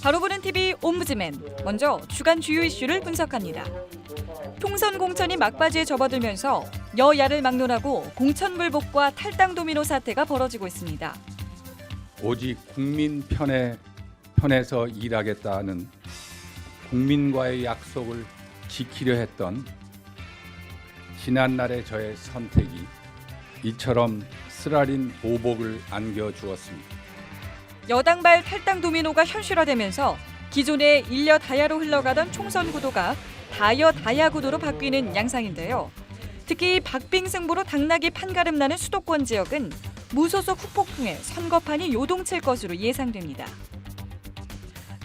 바로 보는 TV 옴부즈맨, 먼저 주간 주요 이슈를 분석합니다. 총선 공천이 막바지에 접어들면서 여야를 막론하고 공천불복과 탈당 도미노 사태가 벌어지고 있습니다. 오직 국민 편에서 일하겠다는 국민과의 약속을 지키려 했던 지난날의 저의 선택이 이처럼 쓰라린 보복을 안겨주었습니다. 여당발 탈당 도미노가 현실화되면서 기존의 일려 다야로 흘러가던 총선 구도가 다여 다야 구도로 바뀌는 양상인데요. 특히 박빙 승부로 당락이 판가름나는 수도권 지역은 무소속 후폭풍에 선거판이 요동칠 것으로 예상됩니다.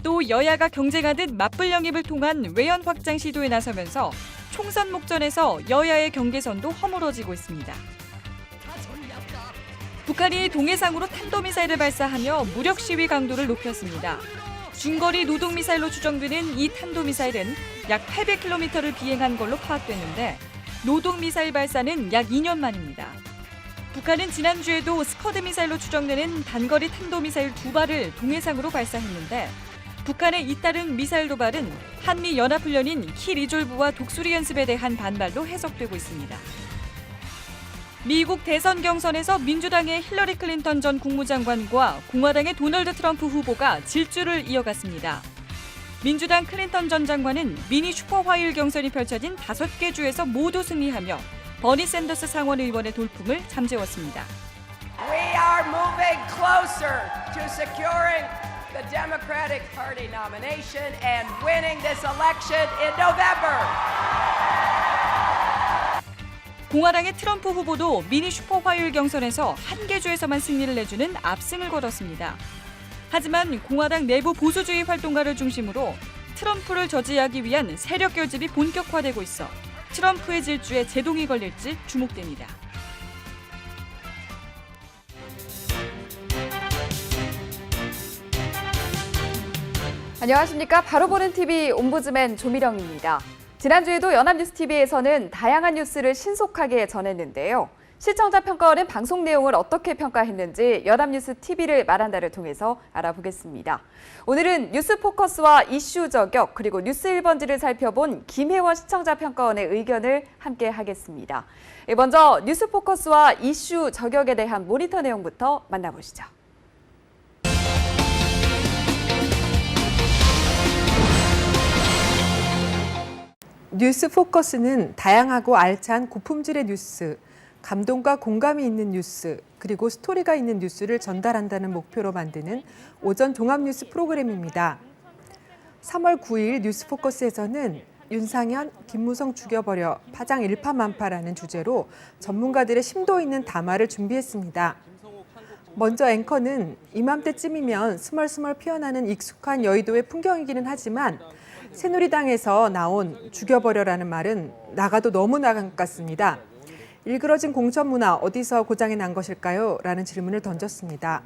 또 여야가 경쟁하듯 맞불 영입을 통한 외연 확장 시도에 나서면서 총선 목전에서 여야의 경계선도 허물어지고 있습니다. 북한이 동해상으로 탄도미사일을 발사하며 무력 시위 강도를 높였습니다. 중거리 노동미사일로 추정되는 이 탄도미사일은 약 800km를 비행한 걸로 파악됐는데 노동미사일 발사는 약 2년 만입니다. 북한은 지난주에도 스커드 미사일로 추정되는 단거리 탄도미사일 2발을 동해상으로 발사했는데 북한의 잇따른 미사일 도발은 한미 연합훈련인 키 리졸브와 독수리 연습에 대한 반발로 해석되고 있습니다. 미국 대선 경선에서 민주당의 힐러리 클린턴 전 국무장관과 공화당의 도널드 트럼프 후보가 질주를 이어갔습니다. 민주당 클린턴 전 장관은 미니 슈퍼화요일 경선이 펼쳐진 5개 주에서 모두 승리하며 버니 샌더스 상원 의원의 돌풍을 잠재웠습니다. We are moving closer to securing the Democratic Party nomination and winning this election in November. 공화당의 트럼프 후보도 미니 슈퍼 화요일 경선에서 한 개 주에서만 승리를 내주는 압승을 거뒀습니다. 하지만 공화당 내부 보수주의 활동가를 중심으로 트럼프를 저지하기 위한 세력 결집이 본격화되고 있어 트럼프의 질주에 제동이 걸릴지 주목됩니다. 안녕하십니까. 바로 보는 TV 옴부즈맨 조미령입니다. 지난주에도 연합뉴스TV에서는 다양한 뉴스를 신속하게 전했는데요. 시청자 평가원은 방송 내용을 어떻게 평가했는지 연합뉴스TV를 말한다를 통해서 알아보겠습니다. 오늘은 뉴스포커스와 이슈 저격 그리고 뉴스 1번지를 살펴본 김혜원 시청자 평가원의 의견을 함께 하겠습니다. 먼저 뉴스포커스와 이슈 저격에 대한 모니터 내용부터 만나보시죠. 뉴스 포커스는 다양하고 알찬 고품질의 뉴스, 감동과 공감이 있는 뉴스, 그리고 스토리가 있는 뉴스를 전달한다는 목표로 만드는 오전 종합 뉴스 프로그램입니다. 3월 9일 뉴스 포커스에서는 윤상현, 김무성 죽여버려 파장 일파만파라는 주제로 전문가들의 심도 있는 담화를 준비했습니다. 먼저 앵커는 이맘때쯤이면 스멀스멀 피어나는 익숙한 여의도의 풍경이기는 하지만 새누리당에서 나온 죽여버려라는 말은 나가도 너무 나간 것 같습니다. 일그러진 공천 문화 어디서 고장이 난 것일까요? 라는 질문을 던졌습니다.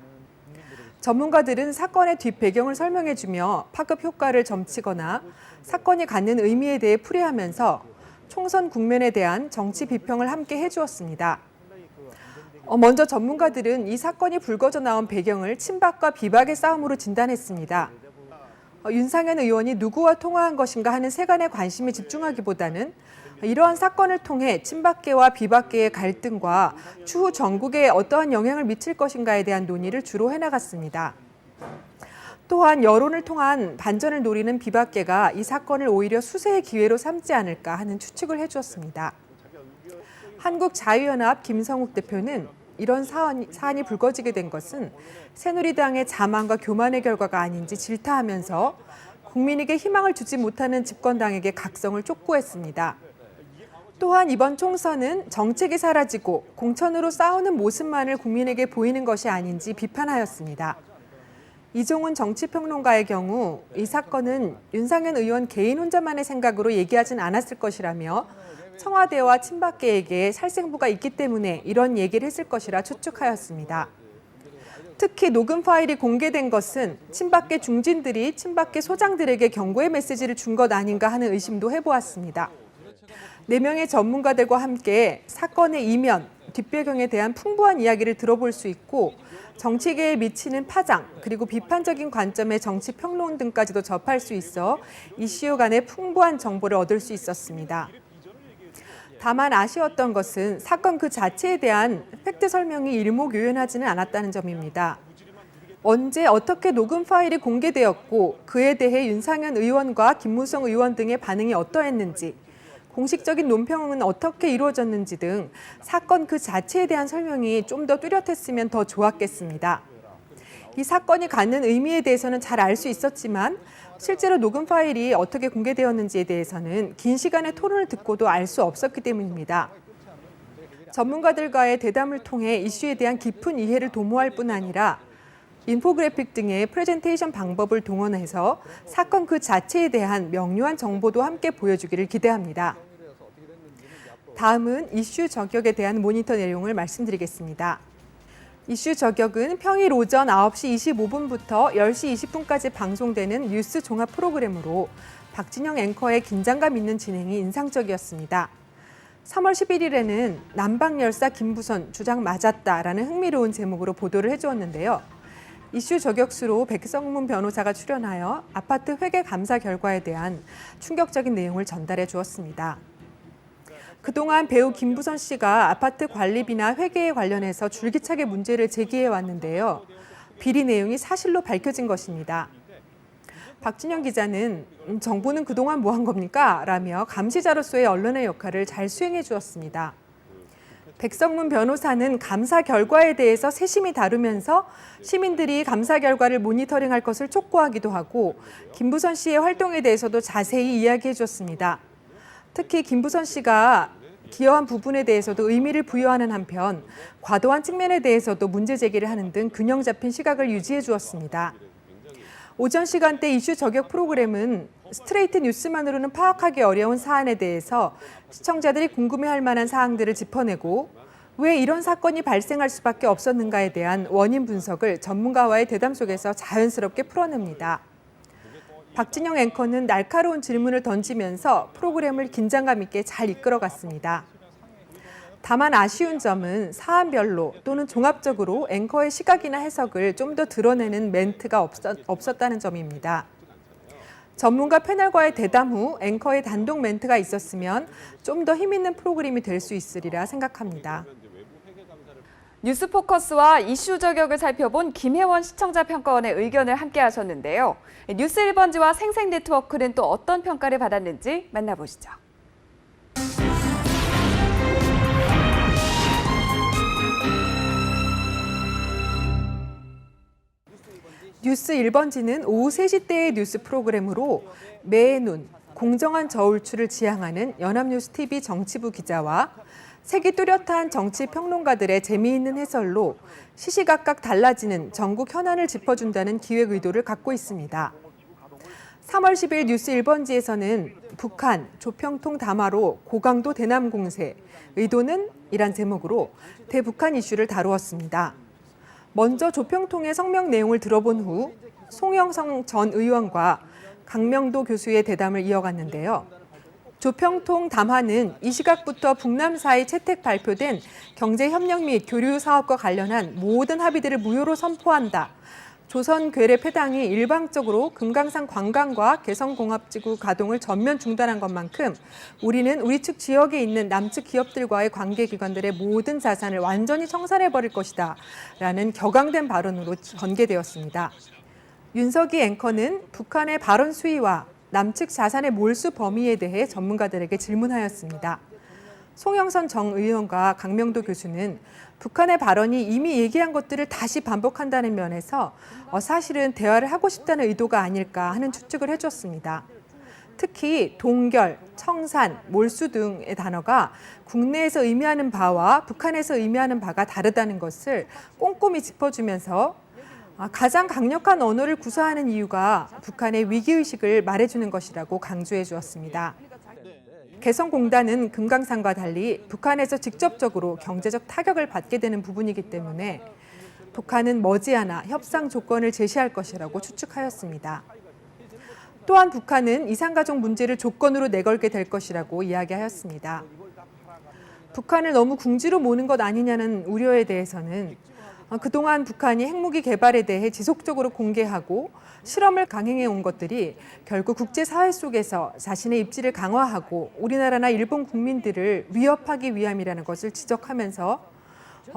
전문가들은 사건의 뒷배경을 설명해주며 파급 효과를 점치거나 사건이 갖는 의미에 대해 풀이하면서 총선 국면에 대한 정치 비평을 함께 해주었습니다. 먼저 전문가들은 이 사건이 불거져 나온 배경을 친박과 비박의 싸움으로 진단했습니다. 윤상현 의원이 누구와 통화한 것인가 하는 세간의 관심에 집중하기보다는 이러한 사건을 통해 친박계와 비박계의 갈등과 추후 전국에 어떠한 영향을 미칠 것인가에 대한 논의를 주로 해나갔습니다. 또한 여론을 통한 반전을 노리는 비박계가 이 사건을 오히려 수세의 기회로 삼지 않을까 하는 추측을 해주었습니다. 한국자유연합 김성욱 대표는 이런 사안이 불거지게 된 것은 새누리당의 자만과 교만의 결과가 아닌지 질타하면서 국민에게 희망을 주지 못하는 집권당에게 각성을 촉구했습니다. 또한 이번 총선은 정책이 사라지고 공천으로 싸우는 모습만을 국민에게 보이는 것이 아닌지 비판하였습니다. 이종훈 정치평론가의 경우 이 사건은 윤상현 의원 개인 혼자만의 생각으로 얘기하진 않았을 것이라며 청와대와 친박계에게 살생부가 있기 때문에 이런 얘기를 했을 것이라 추측하였습니다. 특히 녹음 파일이 공개된 것은 친박계 중진들이 친박계 소장들에게 경고의 메시지를 준 것 아닌가 하는 의심도 해보았습니다. 4명의 전문가들과 함께 사건의 이면, 뒷배경에 대한 풍부한 이야기를 들어볼 수 있고 정치계에 미치는 파장, 그리고 비판적인 관점의 정치 평론 등까지도 접할 수 있어 이슈 간의 풍부한 정보를 얻을 수 있었습니다. 다만 아쉬웠던 것은 사건 그 자체에 대한 팩트 설명이 일목요연하지는 않았다는 점입니다. 언제 어떻게 녹음 파일이 공개되었고 그에 대해 윤상현 의원과 김무성 의원 등의 반응이 어떠했는지, 공식적인 논평은 어떻게 이루어졌는지 등 사건 그 자체에 대한 설명이 좀 더 뚜렷했으면 더 좋았겠습니다. 이 사건이 갖는 의미에 대해서는 잘 알 수 있었지만 실제로 녹음 파일이 어떻게 공개되었는지에 대해서는 긴 시간의 토론을 듣고도 알 수 없었기 때문입니다. 전문가들과의 대담을 통해 이슈에 대한 깊은 이해를 도모할 뿐 아니라 인포그래픽 등의 프레젠테이션 방법을 동원해서 사건 그 자체에 대한 명료한 정보도 함께 보여주기를 기대합니다. 다음은 이슈 저격에 대한 모니터 내용을 말씀드리겠습니다. 이슈 저격은 평일 오전 9시 25분부터 10시 20분까지 방송되는 뉴스 종합 프로그램으로 박진영 앵커의 긴장감 있는 진행이 인상적이었습니다. 3월 11일에는 남방열사 김부선 주장 맞았다라는 흥미로운 제목으로 보도를 해주었는데요. 이슈 저격수로 백성문 변호사가 출연하여 아파트 회계 감사 결과에 대한 충격적인 내용을 전달해 주었습니다. 그동안 배우 김부선 씨가 아파트 관리비나 회계에 관련해서 줄기차게 문제를 제기해 왔는데요. 비리 내용이 사실로 밝혀진 것입니다. 박진영 기자는 정부는 그동안 뭐 한 겁니까? 라며 감시자로서의 언론의 역할을 잘 수행해 주었습니다. 백성문 변호사는 감사 결과에 대해서 세심히 다루면서 시민들이 감사 결과를 모니터링할 것을 촉구하기도 하고 김부선 씨의 활동에 대해서도 자세히 이야기해 줬습니다. 특히 김부선 씨가 기여한 부분에 대해서도 의미를 부여하는 한편 과도한 측면에 대해서도 문제 제기를 하는 등 균형 잡힌 시각을 유지해 주었습니다. 오전 시간대 이슈 저격 프로그램은 스트레이트 뉴스만으로는 파악하기 어려운 사안에 대해서 시청자들이 궁금해할 만한 사항들을 짚어내고 왜 이런 사건이 발생할 수밖에 없었는가에 대한 원인 분석을 전문가와의 대담 속에서 자연스럽게 풀어냅니다. 박진영 앵커는 날카로운 질문을 던지면서 프로그램을 긴장감 있게 잘 이끌어갔습니다. 다만 아쉬운 점은 사안별로 또는 종합적으로 앵커의 시각이나 해석을 좀 더 드러내는 멘트가 없었다는 점입니다. 전문가 패널과의 대담 후 앵커의 단독 멘트가 있었으면 좀 더 힘있는 프로그램이 될 수 있으리라 생각합니다. 뉴스포커스와 이슈 저격을 살펴본 김혜원 시청자 평가원의 의견을 함께 하셨는데요. 뉴스 1번지와 생생네트워크는 또 어떤 평가를 받았는지 만나보시죠. 뉴스 1번지는 오후 3시 때의 뉴스 프로그램으로 매의 눈, 공정한 저울추를 지향하는 연합뉴스TV 정치부 기자와 색이 뚜렷한 정치 평론가들의 재미있는 해설로 시시각각 달라지는 전국 현안을 짚어준다는 기획 의도를 갖고 있습니다. 3월 10일 뉴스 1번지에서는 북한 조평통 담화로 고강도 대남 공세, 의도는? 이란 제목으로 대북한 이슈를 다루었습니다. 먼저 조평통의 성명 내용을 들어본 후 송영성 전 의원과 강명도 교수의 대담을 이어갔는데요. 조평통 담화는 이 시각부터 북남 사이 채택 발표된 경제협력 및 교류 사업과 관련한 모든 합의들을 무효로 선포한다. 조선 괴뢰 패당이 일방적으로 금강산 관광과 개성공업지구 가동을 전면 중단한 것만큼 우리는 우리 측 지역에 있는 남측 기업들과의 관계기관들의 모든 자산을 완전히 청산해버릴 것이다. 라는 격앙된 발언으로 전개되었습니다. 윤석이 앵커는 북한의 발언 수위와 남측 자산의 몰수 범위에 대해 전문가들에게 질문하였습니다. 송영선 정 의원과 강명도 교수는 북한의 발언이 이미 얘기한 것들을 다시 반복한다는 면에서 사실은 대화를 하고 싶다는 의도가 아닐까 하는 추측을 해줬습니다. 특히 동결, 청산, 몰수 등의 단어가 국내에서 의미하는 바와 북한에서 의미하는 바가 다르다는 것을 꼼꼼히 짚어주면서 가장 강력한 언어를 구사하는 이유가 북한의 위기의식을 말해주는 것이라고 강조해 주었습니다. 개성공단은 금강산과 달리 북한에서 직접적으로 경제적 타격을 받게 되는 부분이기 때문에 북한은 머지않아 협상 조건을 제시할 것이라고 추측하였습니다. 또한 북한은 이산가족 문제를 조건으로 내걸게 될 것이라고 이야기하였습니다. 북한을 너무 궁지로 모는 것 아니냐는 우려에 대해서는 그동안 북한이 핵무기 개발에 대해 지속적으로 공개하고 실험을 강행해 온 것들이 결국 국제사회 속에서 자신의 입지를 강화하고 우리나라나 일본 국민들을 위협하기 위함이라는 것을 지적하면서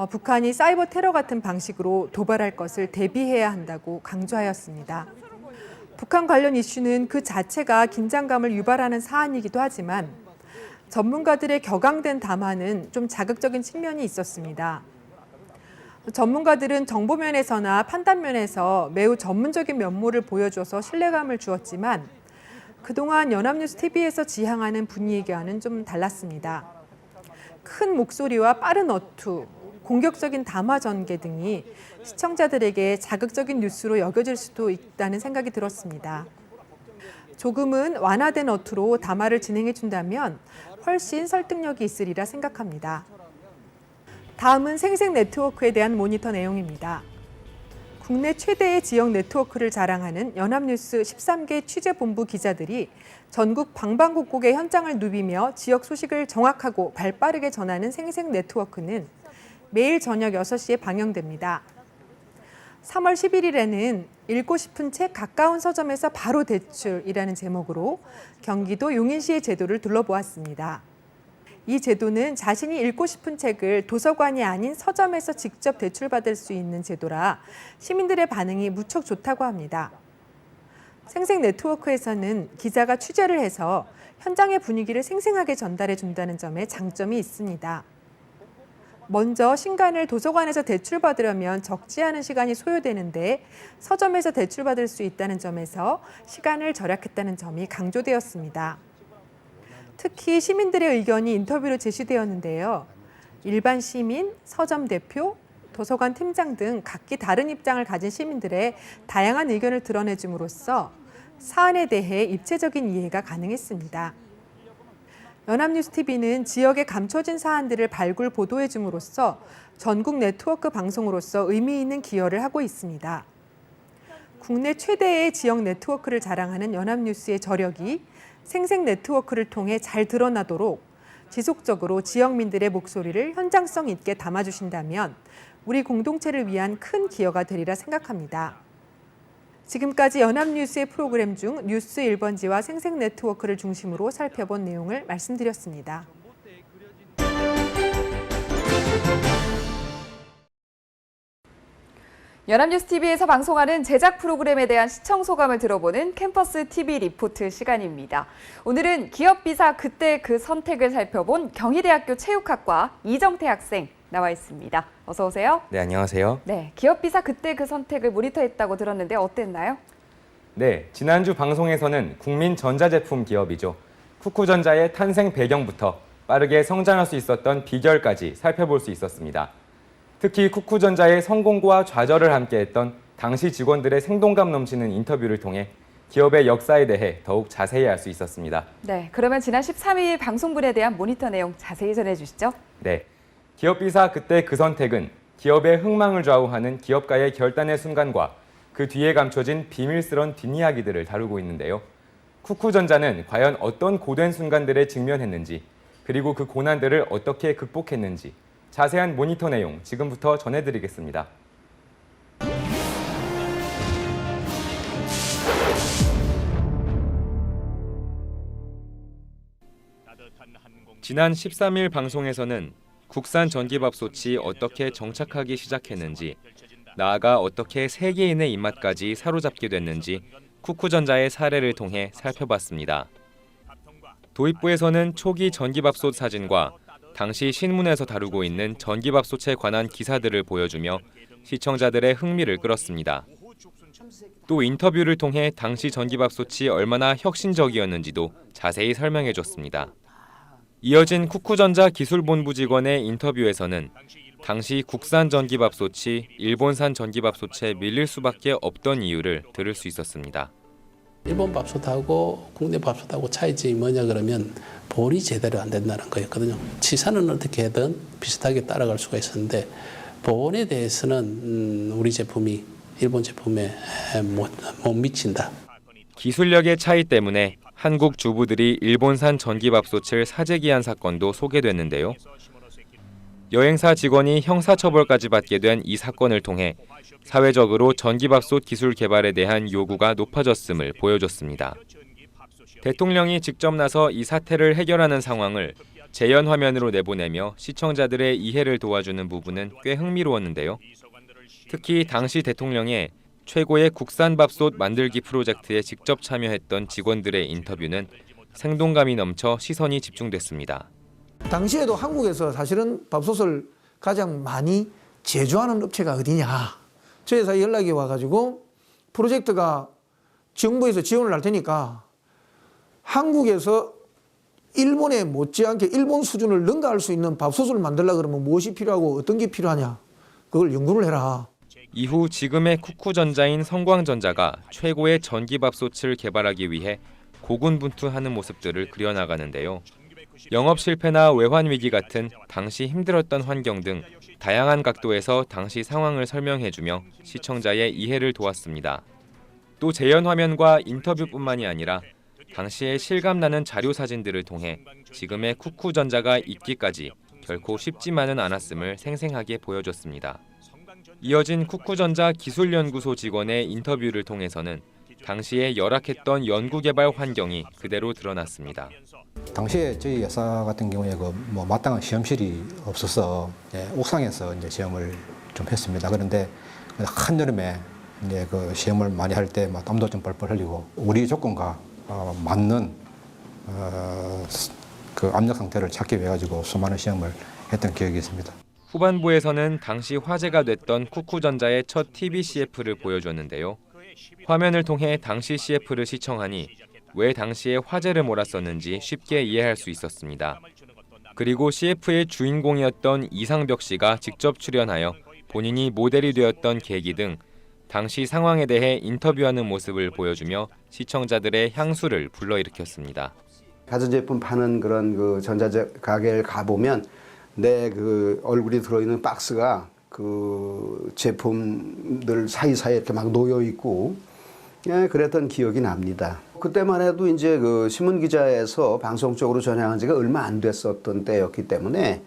북한이 사이버 테러 같은 방식으로 도발할 것을 대비해야 한다고 강조하였습니다. 북한 관련 이슈는 그 자체가 긴장감을 유발하는 사안이기도 하지만 전문가들의 격앙된 담화는 좀 자극적인 측면이 있었습니다. 전문가들은 정보면에서나 판단면에서 매우 전문적인 면모를 보여줘서 신뢰감을 주었지만 그동안 연합뉴스 TV에서 지향하는 분위기와는 좀 달랐습니다. 큰 목소리와 빠른 어투, 공격적인 담화 전개 등이 시청자들에게 자극적인 뉴스로 여겨질 수도 있다는 생각이 들었습니다. 조금은 완화된 어투로 담화를 진행해 준다면 훨씬 설득력이 있으리라 생각합니다. 다음은 생생 네트워크에 대한 모니터 내용입니다. 국내 최대의 지역 네트워크를 자랑하는 연합뉴스 13개 취재본부 기자들이 전국 방방곡곡의 현장을 누비며 지역 소식을 정확하고 발빠르게 전하는 생생 네트워크는 매일 저녁 6시에 방영됩니다. 3월 11일에는 읽고 싶은 책 가까운 서점에서 바로 대출이라는 제목으로 경기도 용인시의 제도를 둘러보았습니다. 이 제도는 자신이 읽고 싶은 책을 도서관이 아닌 서점에서 직접 대출받을 수 있는 제도라 시민들의 반응이 무척 좋다고 합니다. 생생 네트워크에서는 기자가 취재를 해서 현장의 분위기를 생생하게 전달해 준다는 점에 장점이 있습니다. 먼저 신간을 도서관에서 대출받으려면 적지 않은 시간이 소요되는데 서점에서 대출받을 수 있다는 점에서 시간을 절약했다는 점이 강조되었습니다. 특히 시민들의 의견이 인터뷰로 제시되었는데요. 일반 시민, 서점 대표, 도서관 팀장 등 각기 다른 입장을 가진 시민들의 다양한 의견을 드러내줌으로써 사안에 대해 입체적인 이해가 가능했습니다. 연합뉴스TV는 지역의 감춰진 사안들을 발굴 보도해 줌으로써 전국 네트워크 방송으로서 의미 있는 기여를 하고 있습니다. 국내 최대의 지역 네트워크를 자랑하는 연합뉴스의 저력이 생생 네트워크를 통해 잘 드러나도록 지속적으로 지역민들의 목소리를 현장성 있게 담아주신다면 우리 공동체를 위한 큰 기여가 되리라 생각합니다. 지금까지 연합뉴스의 프로그램 중 뉴스 1번지와 생생 네트워크를 중심으로 살펴본 내용을 말씀드렸습니다. 연합뉴스TV에서 방송하는 제작 프로그램에 대한 시청 소감을 들어보는 캠퍼스 TV 리포트 시간입니다. 오늘은 기업비사 그때 그 선택을 살펴본 경희대학교 체육학과 이정태 학생 나와 있습니다. 어서 오세요. 네, 안녕하세요. 네, 기업비사 그때 그 선택을 모니터했다고 들었는데 어땠나요? 네, 지난주 방송에서는 국민 전자제품 기업이죠. 쿠쿠전자의 탄생 배경부터 빠르게 성장할 수 있었던 비결까지 살펴볼 수 있었습니다. 특히 쿠쿠전자의 성공과 좌절을 함께했던 당시 직원들의 생동감 넘치는 인터뷰를 통해 기업의 역사에 대해 더욱 자세히 알 수 있었습니다. 네, 그러면 지난 13일 방송분에 대한 모니터 내용 자세히 전해주시죠. 네, 기업비사 그때 그 선택은 기업의 흥망을 좌우하는 기업가의 결단의 순간과 그 뒤에 감춰진 비밀스런 뒷이야기들을 다루고 있는데요. 쿠쿠전자는 과연 어떤 고된 순간들에 직면했는지, 그리고 그 고난들을 어떻게 극복했는지 자세한 모니터 내용 지금부터 전해드리겠습니다. 지난 13일 방송에서는 국산 전기밥솥이 어떻게 정착하기 시작했는지, 나아가 어떻게 세계인의 입맛까지 사로잡게 됐는지 쿠쿠전자의 사례를 통해 살펴봤습니다. 도입부에서는 초기 전기밥솥 사진과 당시 신문에서 다루고 있는 전기밥솥에 관한 기사들을 보여주며 시청자들의 흥미를 끌었습니다. 또 인터뷰를 통해 당시 전기밥솥이 얼마나 혁신적이었는지도 자세히 설명해줬습니다. 이어진 쿠쿠전자 기술본부 직원의 인터뷰에서는 당시 국산 전기밥솥이 일본산 전기밥솥에 밀릴 수밖에 없던 이유를 들을 수 있었습니다. 일본 밥솥하고 국내 밥솥하고 차이점이 뭐냐 그러면 볼이 제대로 안 된다는 거였거든요. 치사는 어떻게든 비슷하게 따라갈 수가 있었는데 본에 대해서는 우리 제품이 일본 제품에 못 미친다. 기술력의 차이 때문에 한국 주부들이 일본산 전기밥솥을 사재기한 사건도 소개됐는데요. 여행사 직원이 형사처벌까지 받게 된 이 사건을 통해 사회적으로 전기밥솥 기술 개발에 대한 요구가 높아졌음을 보여줬습니다. 대통령이 직접 나서 이 사태를 해결하는 상황을 재연 화면으로 내보내며 시청자들의 이해를 도와주는 부분은 꽤 흥미로웠는데요. 특히 당시 대통령의 최고의 국산밥솥 만들기 프로젝트에 직접 참여했던 직원들의 인터뷰는 생동감이 넘쳐 시선이 집중됐습니다. 당시에도 한국에서 사실은 밥솥을 가장 많이 제조하는 업체가 어디냐. 저희 회사에 연락이 와가지고 프로젝트가 정부에서 지원을 할 테니까 한국에서 일본에 못지않게 일본 수준을 능가할 수 있는 밥솥을 만들려고 그러면 무엇이 필요하고 어떤 게 필요하냐. 그걸 연구를 해라. 이후 지금의 쿠쿠전자인 성광전자가 최고의 전기밥솥을 개발하기 위해 고군분투하는 모습들을 그려나가는데요. 영업 실패나 외환 위기 같은 당시 힘들었던 환경 등 다양한 각도에서 당시 상황을 설명해주며 시청자의 이해를 도왔습니다. 또 재연 화면과 인터뷰뿐만이 아니라 당시의 실감나는 자료 사진들을 통해 지금의 쿠쿠전자가 있기까지 결코 쉽지만은 않았음을 생생하게 보여줬습니다. 이어진 쿠쿠전자 기술연구소 직원의 인터뷰를 통해서는 당시에 열악했던 연구개발 환경이 그대로 드러났습니다. 당시에 저희 회사 같은 경우에 마땅한 시험실이 없어서 옥상에서 이제 시험을 좀 했습니다. 그런데 한여름에 이제 그 시험을 많이 할 때 땀도 좀 뻘뻘 흘리고 우리 조건과 맞는 그 압력 상태를 찾기 위해 가지고 수많은 시험을 했던 기억이 있습니다. 후반부에서는 당시 화제가 됐던 쿠쿠전자의 첫 TV CF를 보여줬는데요. 화면을 통해 당시 CF를 시청하니 왜 당시에 화제를 몰았었는지 쉽게 이해할 수 있었습니다. 그리고 CF의 주인공이었던 이상벽 씨가 직접 출연하여 본인이 모델이 되었던 계기 등 당시 상황에 대해 인터뷰하는 모습을 보여주며 시청자들의 향수를 불러일으켰습니다. 가전제품 파는 그런 그 전자 가게를 가보면 내 그 얼굴이 들어있는 박스가 그 제품들 사이사이에 이렇게 막 놓여 있고, 예, 그랬던 기억이 납니다. 그때만 해도 이제 그 신문기자에서 방송 쪽으로 전향한 지가 얼마 안 됐었던 때였기 때문에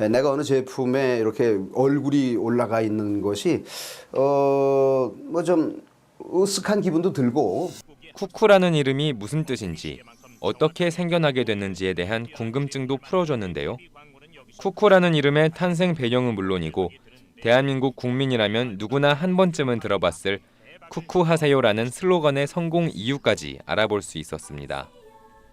내가 어느 제품에 이렇게 얼굴이 올라가 있는 것이 뭐 좀 으쓱한 기분도 들고. 쿠쿠라는 이름이 무슨 뜻인지, 어떻게 생겨나게 됐는지에 대한 궁금증도 풀어줬는데요. 쿠쿠라는 이름의 탄생 배경은 물론이고 대한민국 국민이라면 누구나 한 번쯤은 들어봤을 쿠쿠하세요라는 슬로건의 성공 이유까지 알아볼 수 있었습니다.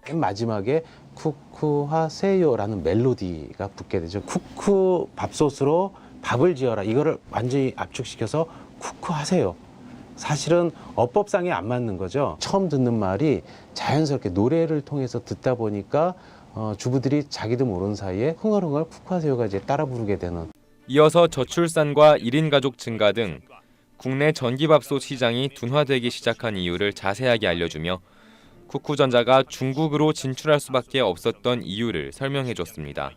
맨 마지막에 쿠쿠하세요라는 멜로디가 붙게 되죠. 쿠쿠 밥솥으로 밥을 지어라. 이거를 완전히 압축시켜서 쿠쿠하세요. 사실은 어법상에 안 맞는 거죠. 처음 듣는 말이 자연스럽게 노래를 통해서 듣다 보니까 주부들이 자기도 모르는 사이에 흥얼흥얼 쿠쿠하세요가 이제 따라 부르게 되는. 이어서 저출산과 1인 가족 증가 등 국내 전기밥솥 시장이 둔화되기 시작한 이유를 자세하게 알려주며 쿠쿠전자가 중국으로 진출할 수밖에 없었던 이유를 설명해줬습니다.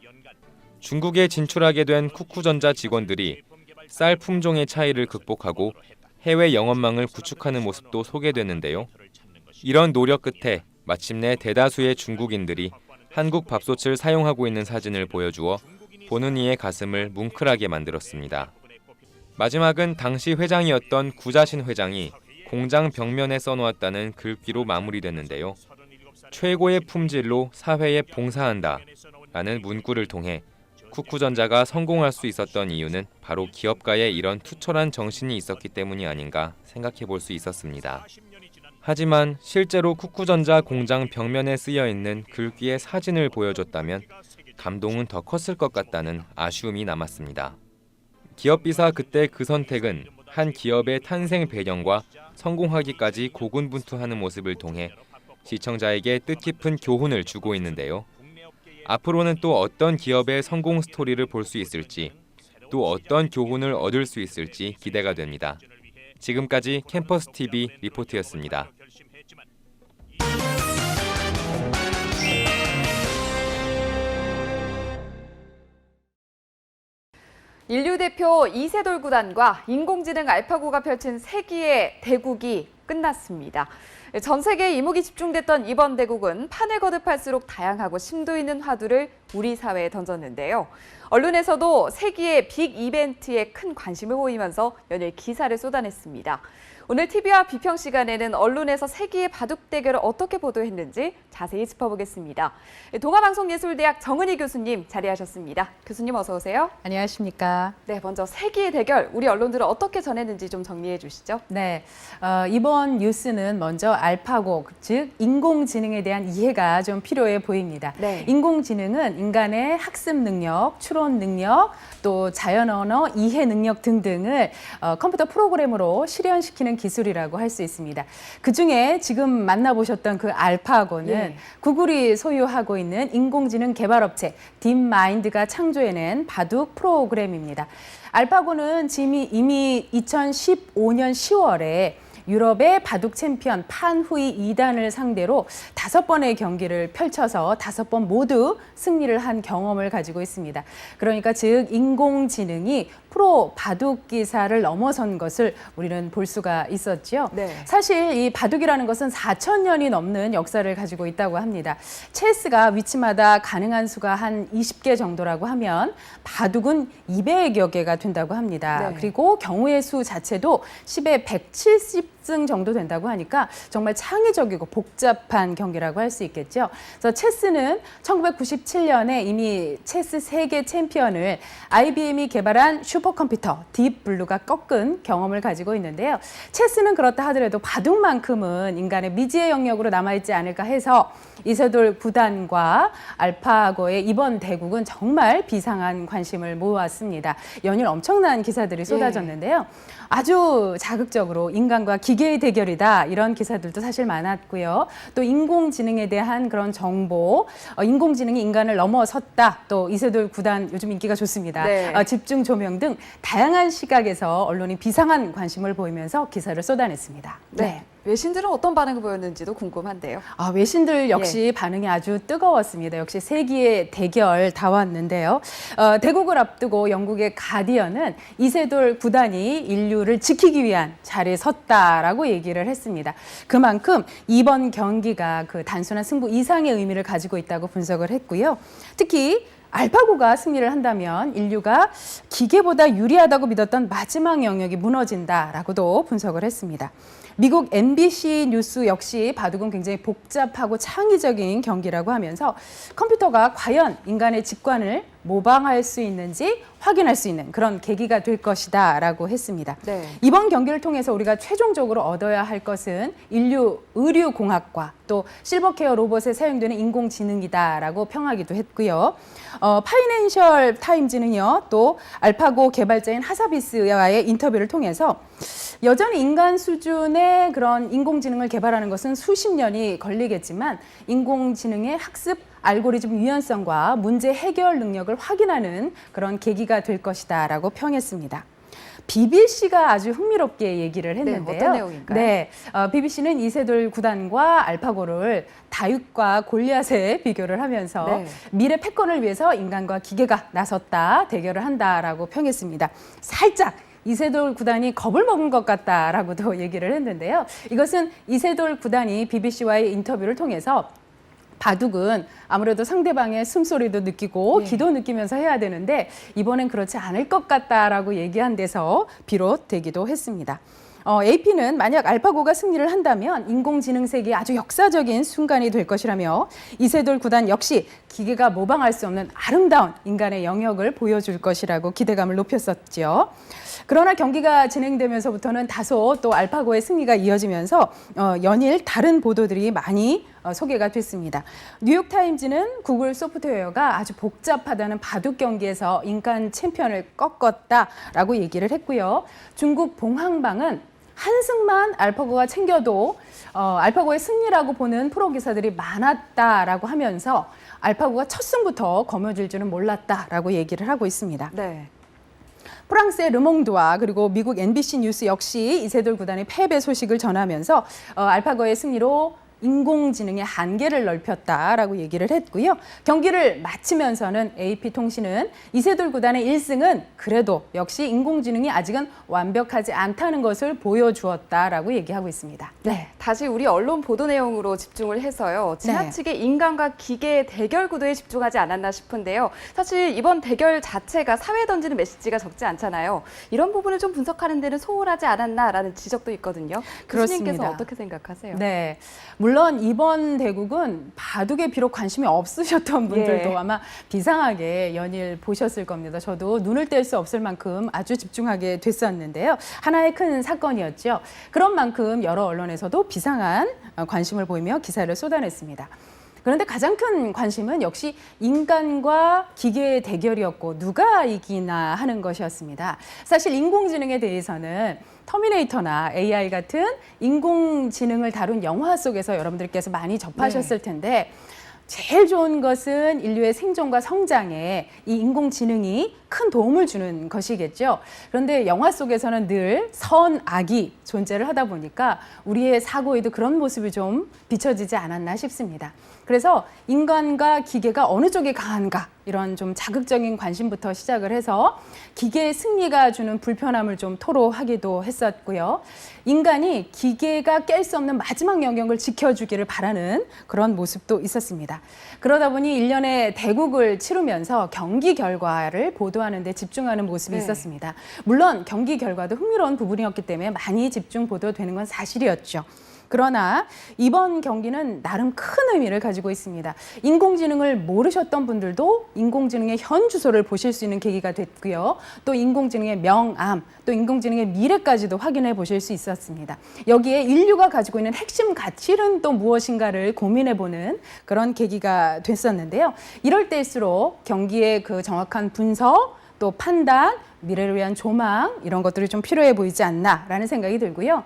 중국에 진출하게 된 쿠쿠전자 직원들이 쌀 품종의 차이를 극복하고 해외 영업망을 구축하는 모습도 소개되는데요. 이런 노력 끝에 마침내 대다수의 중국인들이 한국 밥솥을 사용하고 있는 사진을 보여주어 보는 이의 가슴을 뭉클하게 만들었습니다. 마지막은 당시 회장이었던 구자신 회장이 공장 벽면에 써놓았다는 글귀로 마무리됐는데요. 최고의 품질로 사회에 봉사한다 라는 문구를 통해 쿠쿠전자가 성공할 수 있었던 이유는 바로 기업가의 이런 투철한 정신이 있었기 때문이 아닌가 생각해 볼 수 있었습니다. 하지만 실제로 쿠쿠전자 공장 벽면에 쓰여 있는 글귀의 사진을 보여줬다면 감동은 더 컸을 것 같다는 아쉬움이 남았습니다. 기업비사 그때 그 선택은 한 기업의 탄생 배경과 성공하기까지 고군분투하는 모습을 통해 시청자에게 뜻깊은 교훈을 주고 있는데요. 앞으로는 또 어떤 기업의 성공 스토리를 볼 수 있을지, 또 어떤 교훈을 얻을 수 있을지 기대가 됩니다. 지금까지 캠퍼스 TV 리포트였습니다. 인류 대표 이세돌 구단과 인공지능 알파고가 펼친 세기의 대국이 끝났습니다. 전 세계에 이목이 집중됐던 이번 대국은 판을 거듭할수록 다양하고 심도 있는 화두를 우리 사회에 던졌는데요. 언론에서도 세기의 빅 이벤트에 큰 관심을 보이면서 연일 기사를 쏟아냈습니다. 오늘 TV와 비평 시간에는 언론에서 세기의 바둑 대결을 어떻게 보도했는지 자세히 짚어보겠습니다. 동아방송예술대학 정은희 교수님 자리하셨습니다. 교수님 어서 오세요. 안녕하십니까. 네, 먼저 세기의 대결, 우리 언론들은 어떻게 전했는지 좀 정리해 주시죠. 네, 이번 뉴스는 먼저 알파고, 즉 인공지능에 대한 이해가 좀 필요해 보입니다. 네. 인공지능은 인간의 학습 능력, 추론 능력, 또 자연 언어 이해 능력 등등을 컴퓨터 프로그램으로 실현시키는 기술이라고 할 수 있습니다. 그중에 지금 만나보셨던 그 알파고는 예. 구글이 소유하고 있는 인공지능 개발업체 딥마인드가 창조해낸 바둑 프로그램입니다. 알파고는 이미 2015년 10월에 유럽의 바둑 챔피언 판후이 2단을 상대로 5번의 경기를 펼쳐서 5번 모두 승리를 한 경험을 가지고 있습니다. 그러니까 즉 인공지능이 프로 바둑 기사를 넘어선 것을 우리는 볼 수가 있었죠. 네. 사실 이 바둑이라는 것은 4,000년이 넘는 역사를 가지고 있다고 합니다. 체스가 위치마다 가능한 수가 한 20개 정도라고 하면 바둑은 200여 개가 된다고 합니다. 네. 그리고 경우의 수 자체도 10에 170승 정도 된다고 하니까 정말 창의적이고 복잡한 경기라고 할 수 있겠죠. 그래서 체스는 1997년에 이미 체스 세계 챔피언을 IBM이 개발한 슈퍼컴퓨터 딥블루가 꺾은 경험을 가지고 있는데요. 체스는 그렇다 하더라도 바둑만큼은 인간의 미지의 영역으로 남아있지 않을까 해서 이세돌 구단과 알파고의 이번 대국은 정말 비상한 관심을 모았습니다. 연일 엄청난 기사들이 쏟아졌는데요. 아주 자극적으로 인간과 기계의 대결이다 이런 기사들도 사실 많았고요. 또 인공지능에 대한 그런 정보, 인공지능이 인간을 넘어섰다. 또 이세돌 구단 요즘 인기가 좋습니다. 네. 집중 조명 등 다양한 시각에서 언론이 비상한 관심을 보이면서 기사를 쏟아냈습니다. 네. 외신들은 어떤 반응을 보였는지도 궁금한데요. 외신들 역시 반응이 아주 뜨거웠습니다. 역시 세기의 대결 다 왔는데요. 대국을 앞두고 영국의 가디언은 이세돌 구단이 인류를 지키기 위한 자리에 섰다라고 얘기를 했습니다. 그만큼 이번 경기가 그 단순한 승부 이상의 의미를 가지고 있다고 분석을 했고요. 특히 알파고가 승리를 한다면 인류가 기계보다 유리하다고 믿었던 마지막 영역이 무너진다라고도 분석을 했습니다. 미국 MBC 뉴스 역시 바둑은 굉장히 복잡하고 창의적인 경기라고 하면서 컴퓨터가 과연 인간의 직관을 모방할 수 있는지 확인할 수 있는 그런 계기가 될 것이다 라고 했습니다. 네. 이번 경기를 통해서 우리가 최종적으로 얻어야 할 것은 인류 의료공학과 또 실버케어 로봇에 사용되는 인공지능이다라고 평하기도 했고요. 파이낸셜 타임즈는요, 또 알파고 개발자인 하사비스와의 인터뷰를 통해서 여전히 인간 수준의 그런 인공지능을 개발하는 것은 수십 년이 걸리겠지만 인공지능의 학습 알고리즘 유연성과 문제 해결 능력을 확인하는 그런 계기가 될 것이다라고 평했습니다. BBC가 아주 흥미롭게 얘기를 했는데요. 네, 어떤 내용인가요? 네, BBC는 이세돌 구단과 알파고를 다윗과 골리앗에 비교를 하면서 네. 미래 패권을 위해서 인간과 기계가 나섰다, 대결을 한다라고 평했습니다. 살짝 이세돌 구단이 겁을 먹은 것 같다라고도 얘기를 했는데요. 이것은 이세돌 구단이 BBC와의 인터뷰를 통해서 바둑은 아무래도 상대방의 숨소리도 느끼고 기도 느끼면서 해야 되는데 이번엔 그렇지 않을 것 같다라고 얘기한 데서 비롯되기도 했습니다. AP는 만약 알파고가 승리를 한다면 인공지능 세계의 아주 역사적인 순간이 될 것이라며 이세돌 구단 역시 기계가 모방할 수 없는 아름다운 인간의 영역을 보여줄 것이라고 기대감을 높였었죠. 그러나 경기가 진행되면서부터는 다소 또 알파고의 승리가 이어지면서 연일 다른 보도들이 많이 소개가 됐습니다. 뉴욕타임즈는 구글 소프트웨어가 아주 복잡하다는 바둑 경기에서 인간 챔피언을 꺾었다라고 얘기를 했고요. 중국 봉항방은 한승만 알파고가 챙겨도 알파고의 승리라고 보는 프로 기사들이 많았다라고 하면서 알파고가 첫 승부터 거머쥘 줄은 몰랐다라고 얘기를 하고 있습니다. 네. 프랑스의 르몽드와 그리고 미국 NBC 뉴스 역시 이세돌 구단의 패배 소식을 전하면서 알파고의 승리로 인공지능의 한계를 넓혔다라고 얘기를 했고요. 경기를 마치면서는 AP통신은 이세돌 구단의 1승은 그래도 역시 인공지능이 아직은 완벽하지 않다는 것을 보여주었다라고 얘기하고 있습니다. 네, 다시 우리 언론 보도 내용으로 집중을 해서요. 지나치게 인간과 기계의 대결 구도에 집중하지 않았나 싶은데요. 사실 이번 대결 자체가 사회에 던지는 메시지가 적지 않잖아요. 이런 부분을 좀 분석하는 데는 소홀하지 않았나라는 지적도 있거든요. 교수님께서 그렇습니다. 어떻게 생각하세요? 네, 물론 이번 대국은 바둑에 비록 관심이 없으셨던 분들도 아마 비상하게 연일 보셨을 겁니다. 저도 눈을 뗄 수 없을 만큼 아주 집중하게 됐었는데요. 하나의 큰 사건이었죠. 그런 만큼 여러 언론에서도 비상한 관심을 보이며 기사를 쏟아냈습니다. 그런데 가장 큰 관심은 역시 인간과 기계의 대결이었고 누가 이기나 하는 것이었습니다. 사실 인공지능에 대해서는 터미네이터나 AI 같은 인공지능을 다룬 영화 속에서 여러분들께서 많이 접하셨을 텐데 제일 좋은 것은 인류의 생존과 성장에 이 인공지능이 큰 도움을 주는 것이겠죠. 그런데 영화 속에서는 늘 선악이 존재를 하다 보니까 우리의 사고에도 그런 모습이 좀 비춰지지 않았나 싶습니다. 그래서 인간과 기계가 어느 쪽이 강한가 이런 좀 자극적인 관심부터 시작을 해서 기계의 승리가 주는 불편함을 좀 토로하기도 했었고요. 인간이 기계가 깰 수 없는 마지막 영역을 지켜주기를 바라는 그런 모습도 있었습니다. 그러다 보니 일련의 대국을 치르면서 경기 결과를 보도하는 데 집중하는 모습이 있었습니다. 물론 경기 결과도 흥미로운 부분이었기 때문에 많이 집중 보도되는 건 사실이었죠. 그러나 이번 경기는 나름 큰 의미를 가지고 있습니다. 인공지능을 모르셨던 분들도 인공지능의 현 주소를 보실 수 있는 계기가 됐고요. 또 인공지능의 명암, 또 인공지능의 미래까지도 확인해 보실 수 있었습니다. 여기에 인류가 가지고 있는 핵심 가치는 또 무엇인가를 고민해보는 그런 계기가 됐었는데요. 이럴 때일수록 경기의 그 정확한 분석, 또 판단, 미래를 위한 조망 이런 것들이 좀 필요해 보이지 않나라는 생각이 들고요.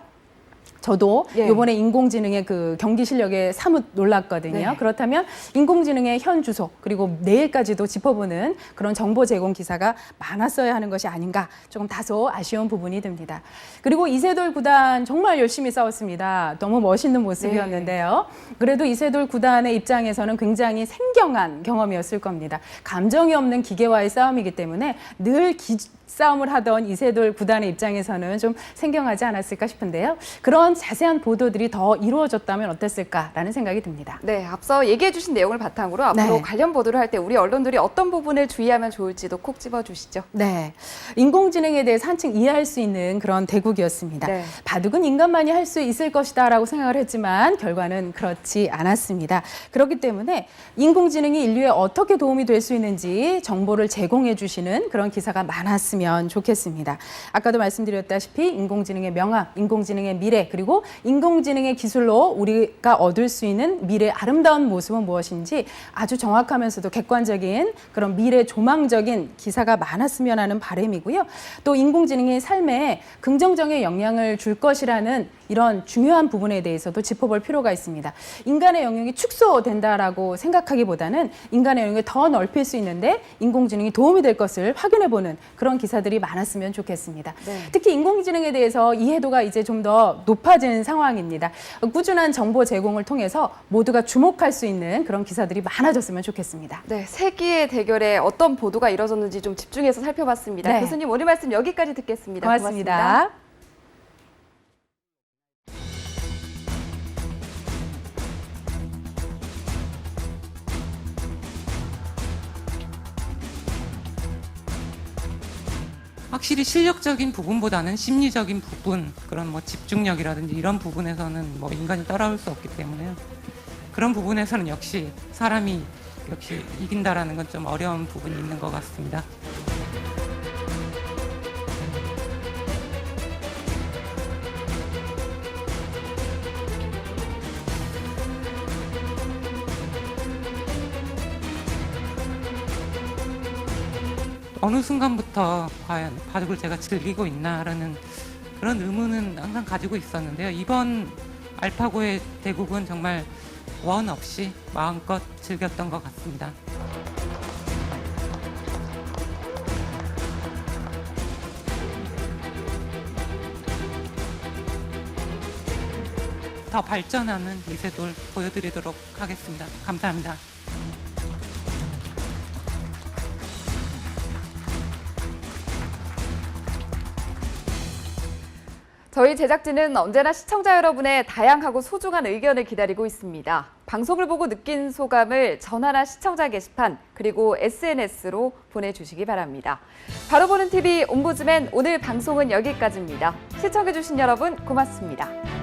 저도 이번에 인공지능의 그 경기 실력에 사뭇 놀랐거든요. 그렇다면 인공지능의 현 주소 그리고 내일까지도 짚어보는 그런 정보 제공 기사가 많았어야 하는 것이 아닌가 조금 다소 아쉬운 부분이 듭니다. 그리고 이세돌 구단 정말 열심히 싸웠습니다. 너무 멋있는 모습이었는데요. 그래도 이세돌 구단의 입장에서는 굉장히 생경한 경험이었을 겁니다. 감정이 없는 기계와의 싸움이기 때문에 늘 싸움을 하던 이세돌 구단의 입장에서는 좀 생경하지 않았을까 싶은데요. 그런 자세한 보도들이 더 이루어졌다면 어땠을까라는 생각이 듭니다. 네, 앞서 얘기해 주신 내용을 바탕으로 앞으로 관련 보도를 할 때 우리 언론들이 어떤 부분을 주의하면 좋을지도 콕 집어주시죠. 네, 인공지능에 대해서 한층 이해할 수 있는 그런 대국이었습니다. 바둑은 인간만이 할 수 있을 것이다라고 생각을 했지만 결과는 그렇지 않았습니다. 그렇기 때문에 인공지능이 인류에 어떻게 도움이 될 수 있는지 정보를 제공해 주시는 그런 기사가 많았습니다. 좋겠습니다. 아까도 말씀드렸다시피 인공지능의 명암, 인공지능의 미래, 그리고 인공지능의 기술로 우리가 얻을 수 있는 미래의 아름다운 모습은 무엇인지 아주 정확하면서도 객관적인 그런 미래 조망적인 기사가 많았으면 하는 바람이고요. 또 인공지능의 삶에 긍정적인 영향을 줄 것이라는 이런 중요한 부분에 대해서도 짚어볼 필요가 있습니다. 인간의 영역이 축소된다라고 생각하기보다는 인간의 영역을 더 넓힐 수 있는데 인공지능이 도움이 될 것을 확인해보는 그런 기사들이 많았으면 좋겠습니다. 특히 인공지능에 대해서 이해도가 이제 좀 더 높아지는 상황입니다. 꾸준한 정보 제공을 통해서 모두가 주목할 수 있는 그런 기사들이 많아졌으면 좋겠습니다. 네, 세기의 대결에 어떤 보도가 이뤄졌는지 좀 집중해서 살펴봤습니다. 교수님 오늘 말씀 여기까지 듣겠습니다. 고맙습니다. 확실히 실력적인 부분보다는 심리적인 부분, 그런 뭐 집중력이라든지 이런 부분에서는 뭐 인간이 따라올 수 없기 때문에요. 그런 부분에서는 역시 사람이 역시 이긴다라는 건 좀 어려운 부분이 있는 것 같습니다. 어느 순간부터 과연 바둑을 제가 즐기고 있나라는 그런 의문은 항상 가지고 있었는데요. 이번 알파고의 대국은 정말 원 없이 마음껏 즐겼던 것 같습니다. 더 발전하는 이세돌 보여드리도록 하겠습니다. 감사합니다. 저희 제작진은 언제나 시청자 여러분의 다양하고 소중한 의견을 기다리고 있습니다. 방송을 보고 느낀 소감을 전화나 시청자 게시판 그리고 SNS로 보내주시기 바랍니다. 바로 보는 TV 옴부즈맨 오늘 방송은 여기까지입니다. 시청해주신 여러분 고맙습니다.